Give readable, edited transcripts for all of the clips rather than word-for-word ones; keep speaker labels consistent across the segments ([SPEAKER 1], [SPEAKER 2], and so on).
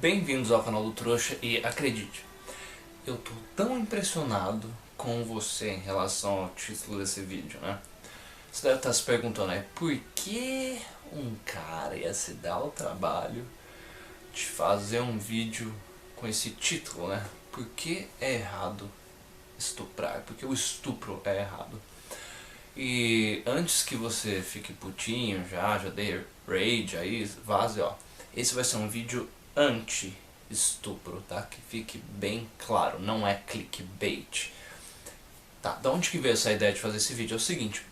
[SPEAKER 1] Bem-vindos ao canal do Trouxa e acredite, eu tô tão impressionado com você em relação ao título desse vídeo, né? Você deve estar se perguntando, por que um cara ia se dar o trabalho de fazer um vídeo com esse título, né? Por que é errado estuprar? Porque o estupro é errado. E antes que você fique putinho, já dei rage aí, vaze, ó. Esse vai ser um vídeo anti-estupro, tá? Que fique bem claro, não é clickbait. Tá, da onde que veio essa ideia de fazer esse vídeo? É o seguinte,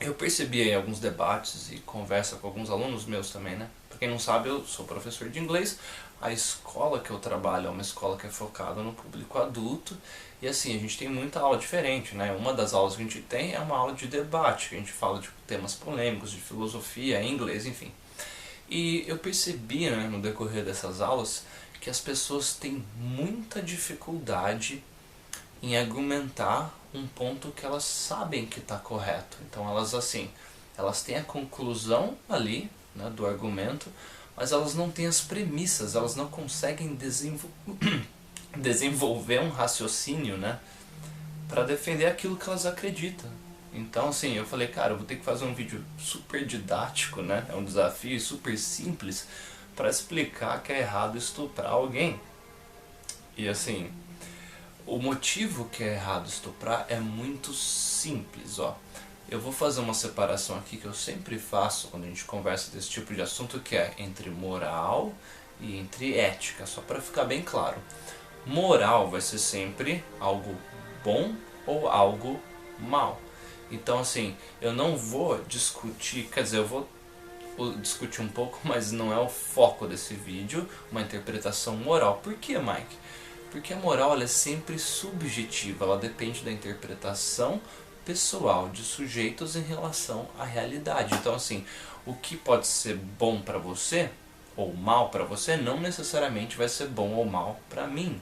[SPEAKER 1] eu percebi aí alguns debates e conversa com alguns alunos meus também, né? Pra quem não sabe, eu sou professor de inglês. A escola que eu trabalho é uma escola que é focada no público adulto. E assim, a gente tem muita aula diferente, né? Uma das aulas que a gente tem é uma aula de debate, que a gente fala de temas polêmicos, de filosofia, inglês, enfim. E eu percebi, né, no decorrer dessas aulas, que as pessoas têm muita dificuldade em argumentar um ponto que elas sabem que está correto. Então elas têm a conclusão ali, né, do argumento, mas elas não têm as premissas, elas não conseguem desenvolver um raciocínio, né, para defender aquilo que elas acreditam. Então assim, eu falei, cara, eu vou ter que fazer um vídeo super didático, né, é um desafio super simples para explicar que é errado estuprar alguém. E assim, o motivo que é errado estuprar é muito simples, ó. Eu vou fazer uma separação aqui que eu sempre faço quando a gente conversa desse tipo de assunto, que é entre moral e entre ética, só para ficar bem claro. Moral vai ser sempre algo bom ou algo mal. Então assim, eu não vou discutir, quer dizer, eu vou discutir um pouco, mas não é o foco desse vídeo, uma interpretação moral. Por que, Mike? Porque a moral ela é sempre subjetiva, ela depende da interpretação pessoal de sujeitos em relação à realidade. Então assim, o que pode ser bom para você ou mal para você não necessariamente vai ser bom ou mal para mim.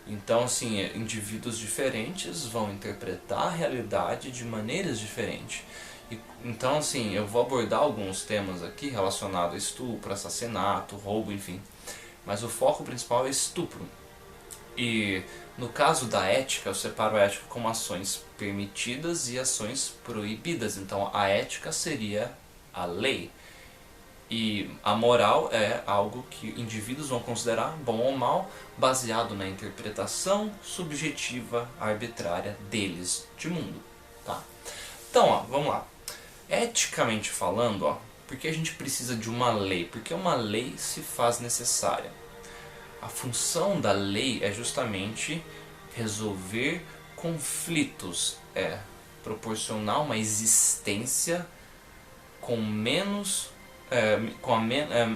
[SPEAKER 1] Então assim, indivíduos diferentes vão interpretar a realidade de maneiras diferentes. Então assim, eu vou abordar alguns temas aqui relacionados a estupro, assassinato, roubo, enfim. Mas o foco principal é estupro. E no caso da ética, eu separo a ética como ações permitidas e ações proibidas. Então a ética seria a lei. E a moral é algo que indivíduos vão considerar bom ou mal, baseado na interpretação subjetiva, arbitrária deles de mundo. Tá? Então, ó, vamos lá. Eticamente falando, ó, por que a gente precisa de uma lei? Porque uma lei se faz necessária. A função da lei é justamente resolver conflitos, proporcionar uma existência com menos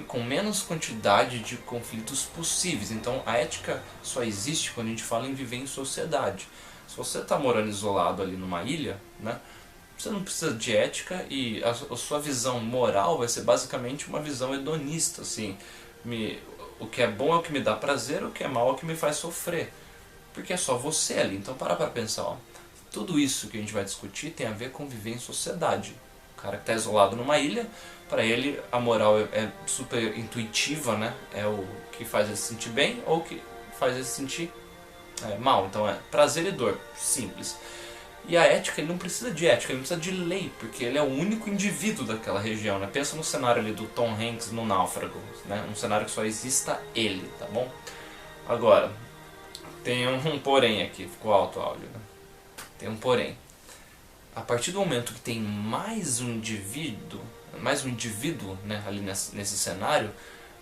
[SPEAKER 1] com menos quantidade de conflitos possíveis. Então a ética só existe quando a gente fala em viver em sociedade. Se você está morando isolado ali numa ilha, né, você não precisa de ética e a sua visão moral vai ser basicamente uma visão hedonista, assim, o que é bom é o que me dá prazer, o que é mal é o que me faz sofrer. Porque é só você ali. Então para pensar, ó. Tudo isso que a gente vai discutir tem a ver com viver em sociedade. O cara que está isolado numa ilha, para ele a moral é super intuitiva, né? É o que faz ele se sentir bem ou o que faz ele se sentir mal. Então é prazer e dor, simples. E a ética, ele não precisa de ética, ele não precisa de lei, porque ele é o único indivíduo daquela região, né? Pensa no cenário ali do Tom Hanks no Náufrago, né? Um cenário que só exista ele, tá bom? Agora, tem um porém aqui, ficou alto o áudio, né? Tem um porém. A partir do momento que tem mais um indivíduo, né, ali nesse cenário,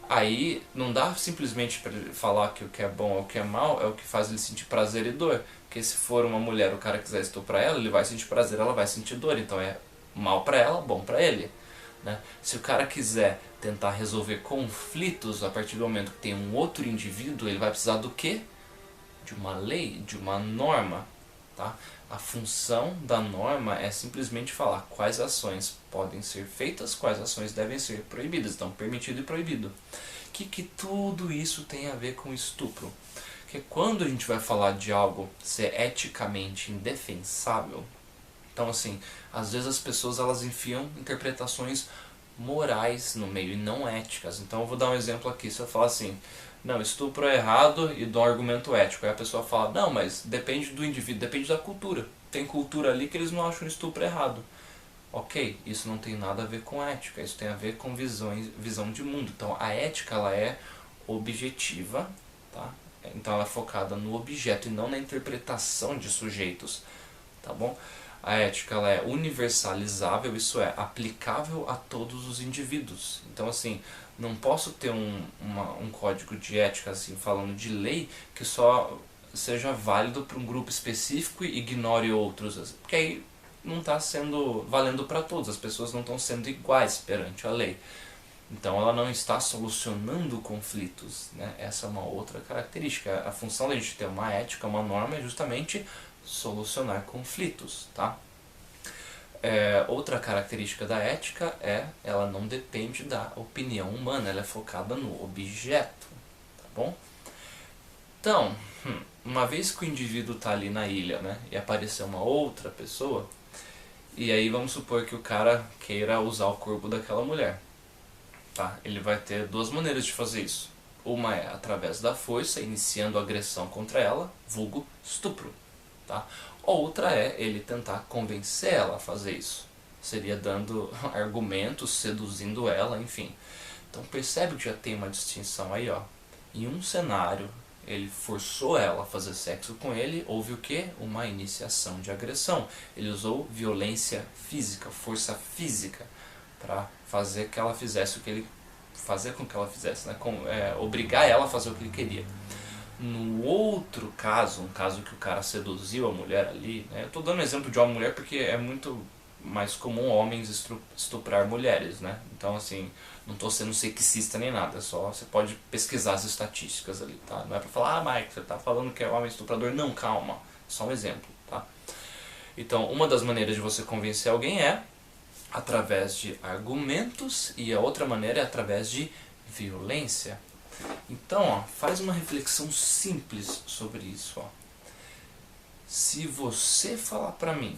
[SPEAKER 1] aí não dá simplesmente para ele falar que o que é bom ou o que é mal é o que faz ele sentir prazer e dor. Porque se for uma mulher, o cara quiser estuprar ela, ele vai sentir prazer, ela vai sentir dor. Então é mal para ela, bom para ele, né? Se o cara quiser tentar resolver conflitos a partir do momento que tem um outro indivíduo, ele vai precisar do quê? De uma lei, de uma norma, tá? A função da norma é simplesmente falar quais ações podem ser feitas, quais ações devem ser proibidas. Então, permitido e proibido. O que tudo isso tem a ver com estupro? Porque quando a gente vai falar de algo ser eticamente indefensável, então assim, às vezes as pessoas elas enfiam interpretações morais no meio e não éticas. Então eu vou dar um exemplo aqui. Se eu falar assim, não, estupro é errado e dou um argumento ético. Aí a pessoa fala, não, mas depende do indivíduo, depende da cultura. Tem cultura ali que eles não acham estupro errado. Ok, isso não tem nada a ver com ética, isso tem a ver com visão de mundo. Então a ética ela é objetiva, tá? Então ela é focada no objeto e não na interpretação de sujeitos, tá bom? A ética ela é universalizável, isso é, aplicável a todos os indivíduos. Então assim, não posso ter um código de ética assim, falando de lei que só seja válido para um grupo específico e ignore outros, porque aí não está sendo valendo para todos, as pessoas não estão sendo iguais perante a lei. Então ela não está solucionando conflitos, né? Essa é uma outra característica. A função da gente ter uma ética, uma norma, é justamente solucionar conflitos, tá? Outra característica da ética é ela não depende da opinião humana, ela é focada no objeto, tá bom? Então, uma vez que o indivíduo está ali na ilha, né, e aparecer uma outra pessoa, e aí vamos supor que o cara queira usar o corpo daquela mulher. Tá? Ele vai ter duas maneiras de fazer isso. Uma é através da força, iniciando agressão contra ela, vulgo estupro. Tá? Outra é ele tentar convencer ela a fazer isso. Seria dando argumentos, seduzindo ela, enfim. Então percebe que já tem uma distinção aí, ó. Em um cenário, ele forçou ela a fazer sexo com ele, houve o quê? Uma iniciação de agressão. Ele usou violência física, força física, para fazer que ela fizesse o que ele fazer com que ela fizesse, né? Obrigar ela a fazer o que ele queria. No outro caso, um caso que o cara seduziu a mulher ali, né? Eu estou dando exemplo de uma mulher porque é muito mais comum homens estuprar mulheres, né? Então assim, não estou sendo sexista nem nada, só você pode pesquisar as estatísticas ali, tá? Não é para falar, Mike, você está falando que é homem estuprador, não, calma, só um exemplo, tá? Então, uma das maneiras de você convencer alguém é através de argumentos e a outra maneira é através de violência. Então, ó, faz uma reflexão simples sobre isso. Ó. Se você falar pra mim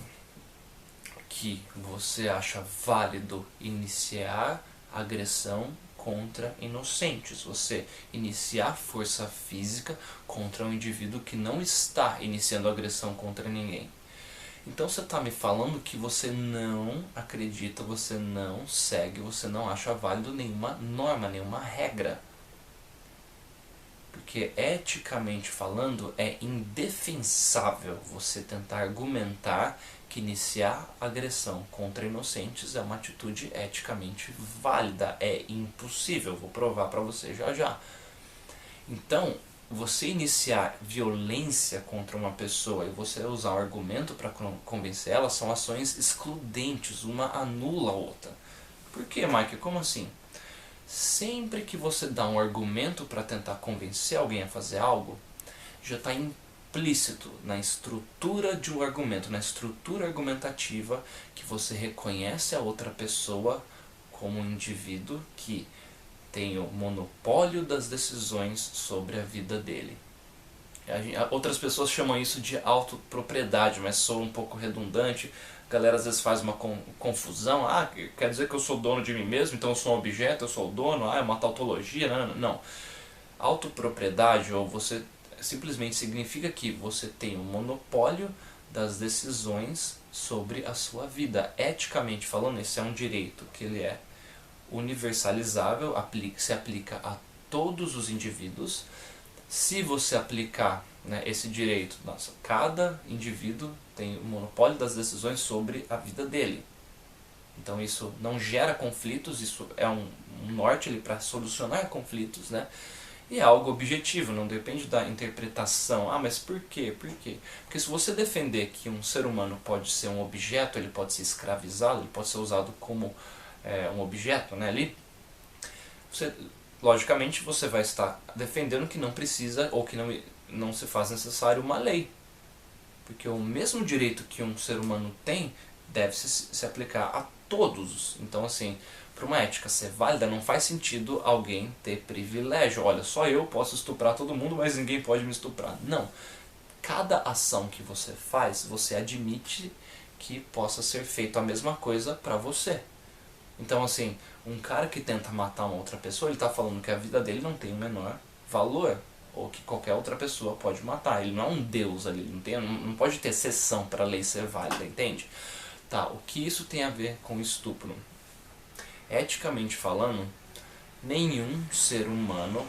[SPEAKER 1] que você acha válido iniciar agressão contra inocentes, você iniciar força física contra um indivíduo que não está iniciando agressão contra ninguém, então você está me falando que você não acredita, você não segue, você não acha válido nenhuma norma, nenhuma regra. Porque eticamente falando é indefensável você tentar argumentar que iniciar agressão contra inocentes é uma atitude eticamente válida, é impossível, vou provar para você já já. Então, você iniciar violência contra uma pessoa e você usar um argumento para convencer ela são ações excludentes, uma anula a outra. Por que, Mike? Como assim? Sempre que você dá um argumento para tentar convencer alguém a fazer algo, já está implícito na estrutura de um argumento, na estrutura argumentativa, que você reconhece a outra pessoa como um indivíduo que tem o monopólio das decisões sobre a vida dele. Outras pessoas chamam isso de autopropriedade, mas soa um pouco redundante. A galera às vezes faz uma confusão. Ah, quer dizer que eu sou dono de mim mesmo, então eu sou um objeto, eu sou o dono. Ah, é uma tautologia. Não. Autopropriedade, ou você simplesmente significa que você tem o monopólio das decisões sobre a sua vida. Eticamente falando, esse é um direito que ele é universalizável, se aplica a todos os indivíduos. Se você aplicar, né, esse direito, nossa, cada indivíduo tem o monopólio das decisões sobre a vida dele. Então isso não gera conflitos, isso é um norte para solucionar conflitos, né? E é algo objetivo, não depende da interpretação. Ah, mas por quê? Por quê? Porque se você defender que um ser humano pode ser um objeto, ele pode ser escravizado, ele pode ser usado como um objeto, né, ali, logicamente você vai estar defendendo que não precisa ou que não se faz necessário uma lei. Porque o mesmo direito que um ser humano tem deve se aplicar a todos. Então assim, para uma ética ser válida, não faz sentido alguém ter privilégio. Olha, só eu posso estuprar todo mundo, mas ninguém pode me estuprar. Não. Cada ação que você faz, você admite que possa ser feito a mesma coisa para você. Então assim, Um cara que tenta matar uma outra pessoa, ele está falando que a vida dele não tem o menor valor, ou que qualquer outra pessoa pode matar. Ele não é um deus ali, não pode ter exceção para a lei ser válida, entende? Tá, o que isso tem a ver com estupro? Eticamente falando, nenhum ser humano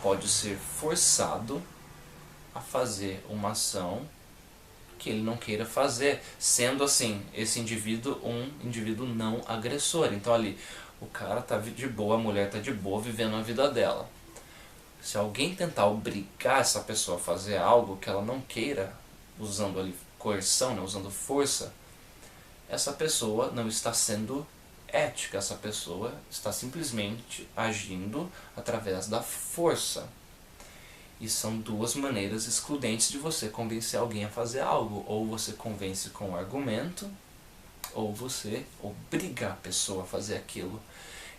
[SPEAKER 1] pode ser forçado a fazer uma ação que ele não queira fazer, sendo assim, esse indivíduo um indivíduo não agressor. Então ali, o cara tá de boa, a mulher tá de boa vivendo a vida dela. Se alguém tentar obrigar essa pessoa a fazer algo que ela não queira, usando ali coerção, né, usando força, essa pessoa não está sendo ética, essa pessoa está simplesmente agindo através da força. E são duas maneiras excludentes de você convencer alguém a fazer algo. Ou você convence com um argumento, ou você obriga a pessoa a fazer aquilo.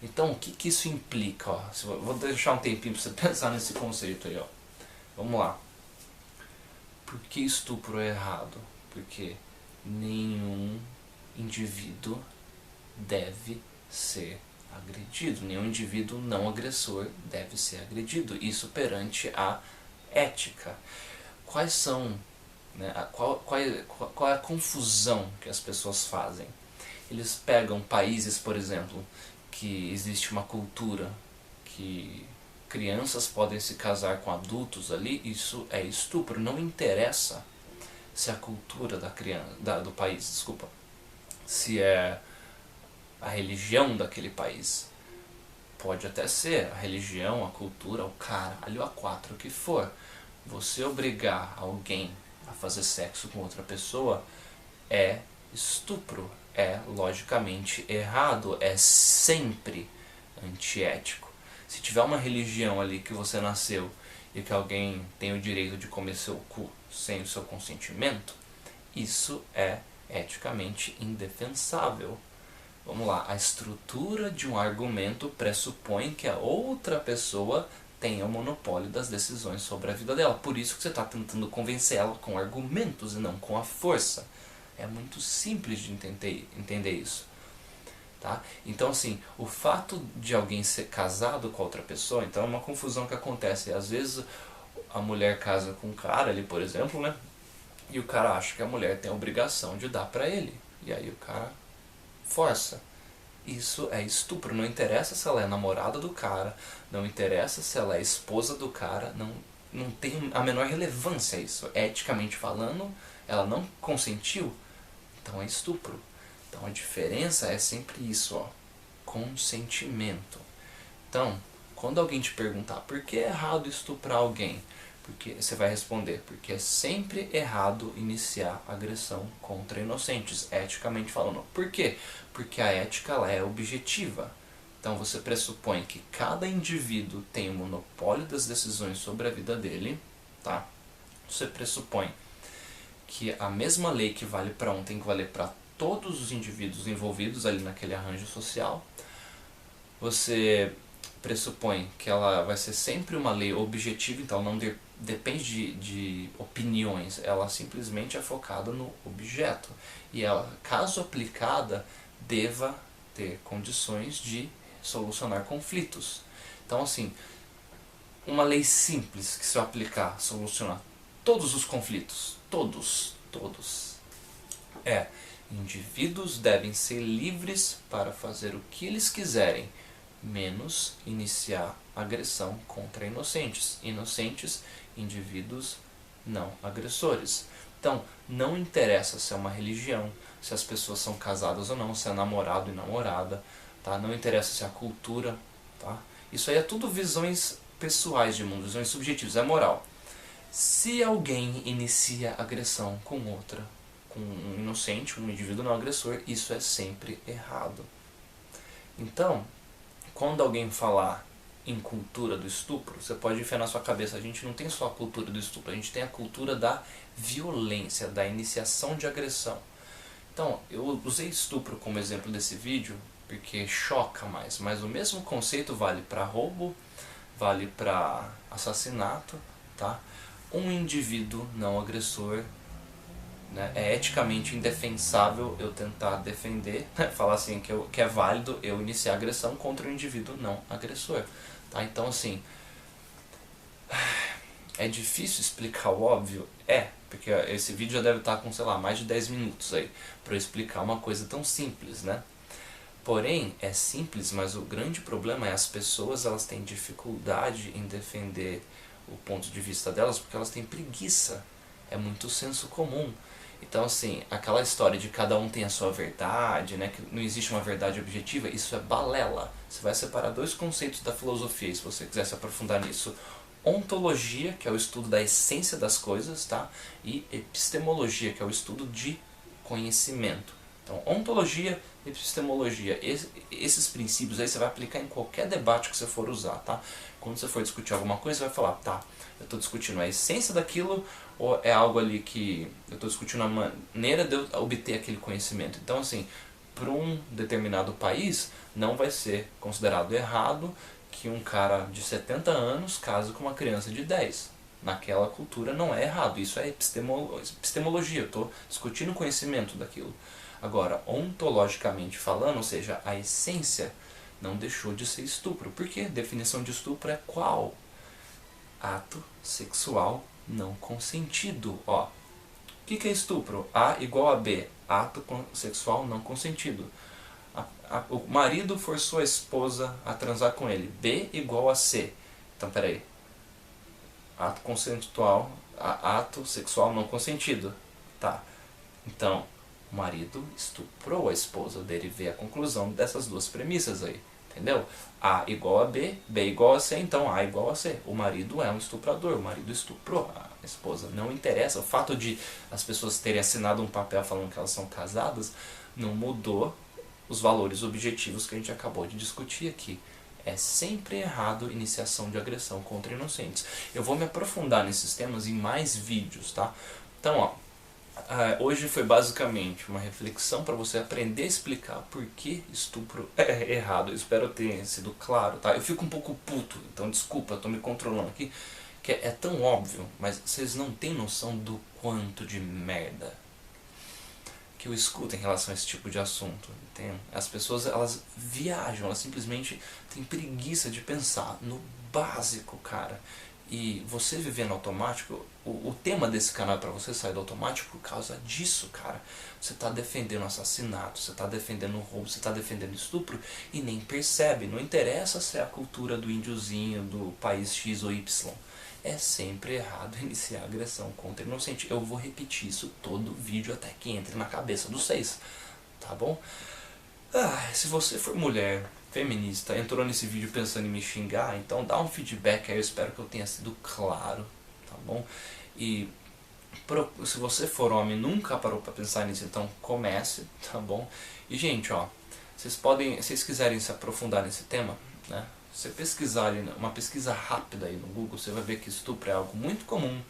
[SPEAKER 1] Então, o que isso implica? Ó? Vou deixar um tempinho para você pensar nesse conceito aí. Ó. Vamos lá. Por que estupro é errado? Porque nenhum indivíduo deve ser agredido. Nenhum indivíduo não agressor deve ser agredido. Isso perante a ética. Quais são, né, qual é a confusão que as pessoas fazem? Eles pegam países, por exemplo, que existe uma cultura que crianças podem se casar com adultos ali, isso é estupro. Não interessa se a cultura da criança, do país, desculpa, se é a religião daquele país. Pode até ser a religião, a cultura, o caralho, a quatro, o que for. Você obrigar alguém a fazer sexo com outra pessoa é estupro, é logicamente errado, é sempre antiético. Se tiver uma religião ali que você nasceu e que alguém tem o direito de comer seu cu sem o seu consentimento, isso é eticamente indefensável. Vamos lá, a estrutura de um argumento pressupõe que a outra pessoa tenha o monopólio das decisões sobre a vida dela. Por isso que você está tentando convencer ela com argumentos e não com a força. É muito simples de entender isso. Tá? Então assim, o fato de alguém ser casado com outra pessoa, então é uma confusão que acontece. Às vezes a mulher casa com um cara ali, por exemplo, né? E o cara acha que a mulher tem a obrigação de dar pra ele. E aí o cara força. Isso é estupro. Não interessa se ela é namorada do cara, não interessa se ela é esposa do cara, não tem a menor relevância isso. Eticamente falando, ela não consentiu, então é estupro. Então a diferença é sempre isso, ó, consentimento. Então, quando alguém te perguntar por que é errado estuprar alguém, porque você vai responder, porque é sempre errado iniciar agressão contra inocentes, eticamente falando. Por quê? Porque a ética ela é objetiva. Então você pressupõe que cada indivíduo tem o monopólio das decisões sobre a vida dele, tá? Você pressupõe que a mesma lei que vale para um tem que valer para todos os indivíduos envolvidos ali naquele arranjo social. Você pressupõe que ela vai ser sempre uma lei objetiva, então não depende de opiniões, ela simplesmente é focada no objeto. E ela, caso aplicada, deva ter condições de solucionar conflitos. Então assim, uma lei simples que se eu aplicar, solucionar todos os conflitos, todos, indivíduos devem ser livres para fazer o que eles quiserem, menos iniciar agressão contra inocentes. Inocentes, indivíduos não agressores. Então, não interessa se é uma religião, se as pessoas são casadas ou não, se é namorado e namorada, tá? Não interessa se é a cultura, tá? Isso aí é tudo visões pessoais de mundo, visões subjetivas, é moral. Se alguém inicia agressão com outra, com um inocente, um indivíduo não agressor, isso é sempre errado. Então, quando alguém falar em cultura do estupro, você pode enfiar na sua cabeça, a gente não tem só a cultura do estupro, a gente tem a cultura da violência, da iniciação de agressão. Então, eu usei estupro como exemplo desse vídeo, porque choca mais, mas o mesmo conceito vale para roubo, vale para assassinato, tá? Um indivíduo não agressor né? É eticamente indefensável eu tentar defender, né? Falar assim que é válido eu iniciar agressão contra o indivíduo não agressor. Tá? Então assim, é difícil explicar o óbvio? É, porque esse vídeo já deve estar com, sei lá, mais de 10 minutos aí para eu explicar uma coisa tão simples, né? Porém, é simples, mas o grande problema é as pessoas elas têm dificuldade em defender o ponto de vista delas porque elas têm preguiça. É muito senso comum. Então, assim, aquela história de cada um tem a sua verdade, né, que não existe uma verdade objetiva, isso é balela. Você vai separar dois conceitos da filosofia, se você quiser se aprofundar nisso. Ontologia, que é o estudo da essência das coisas, tá? E epistemologia, que é o estudo de conhecimento. Então, ontologia e epistemologia, esses princípios aí você vai aplicar em qualquer debate que você for usar, tá? Quando você for discutir alguma coisa, você vai falar, tá, eu estou discutindo a essência daquilo ou é algo ali que eu estou discutindo a maneira de eu obter aquele conhecimento. Então, assim, para um determinado país, não vai ser considerado errado que um cara de 70 anos case com uma criança de 10. Naquela cultura não é errado, isso é epistemologia, eu estou discutindo o conhecimento daquilo. Agora, ontologicamente falando, ou seja, a essência não deixou de ser estupro. Por quê? Definição de estupro é qual? Ato sexual não consentido. Ó, o que é estupro? A igual a B, ato sexual não consentido. O marido forçou a esposa a transar com ele. B igual a C. Então, peraí. Ato consensual, ato sexual não consentido. Tá. Então, o marido estuprou a esposa. Eu derivei a conclusão dessas duas premissas aí. Entendeu? A igual a B, B igual a C, então A igual a C. O marido é um estuprador, o marido estuprou a esposa. Não interessa. O fato de as pessoas terem assinado um papel falando que elas são casadas não mudou os valores objetivos que a gente acabou de discutir aqui. É sempre errado iniciação de agressão contra inocentes. Eu vou me aprofundar nesses temas em mais vídeos, tá? Então, ó, hoje foi basicamente uma reflexão para você aprender a explicar por que estupro é errado. Eu espero ter sido claro, tá? Eu fico um pouco puto, então desculpa, eu tô me controlando aqui, que é tão óbvio, mas vocês não têm noção do quanto de merda que eu escuto em relação a esse tipo de assunto. Entende? As pessoas, elas viajam, elas simplesmente têm preguiça de pensar no básico, cara. E você vivendo automático, o tema desse canal é pra você sair do automático por causa disso, cara. Você tá defendendo assassinato, você tá defendendo roubo, você tá defendendo estupro e nem percebe. Não interessa se é a cultura do índiozinho, do país X ou Y. É sempre errado iniciar agressão contra inocente. Eu vou repetir isso todo vídeo até que entre na cabeça dos seis, tá bom? Se você for mulher, feminista, entrou nesse vídeo pensando em me xingar, então dá um feedback aí, eu espero que eu tenha sido claro, tá bom? E se você for homem e nunca parou pra pensar nisso, então comece, tá bom? E gente, ó, se vocês quiserem se aprofundar nesse tema, né? Se você pesquisar ali, uma pesquisa rápida aí no Google, você vai ver que estupro é algo muito comum.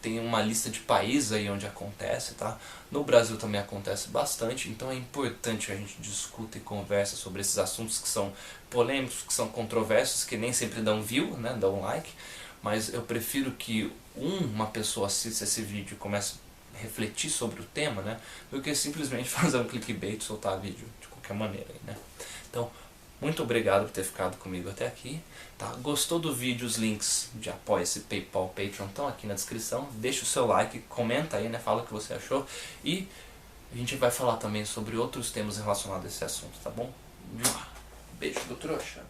[SPEAKER 1] Tem uma lista de países aí onde acontece, tá? No Brasil também acontece bastante, então é importante que a gente discuta e conversa sobre esses assuntos que são polêmicos, que são controversos, que nem sempre dão view, né? Dão like, mas eu prefiro que uma pessoa assista esse vídeo e comece a refletir sobre o tema, né? Do que simplesmente fazer um clickbait e soltar vídeo de qualquer maneira, né? Então, muito obrigado por ter ficado comigo até aqui, tá? Gostou do vídeo? Os links de Apoia-se, Paypal, Patreon estão aqui na descrição. Deixa o seu like, comenta aí, né? Fala o que você achou. E a gente vai falar também sobre outros temas relacionados a esse assunto, tá bom? Beijo do trouxa.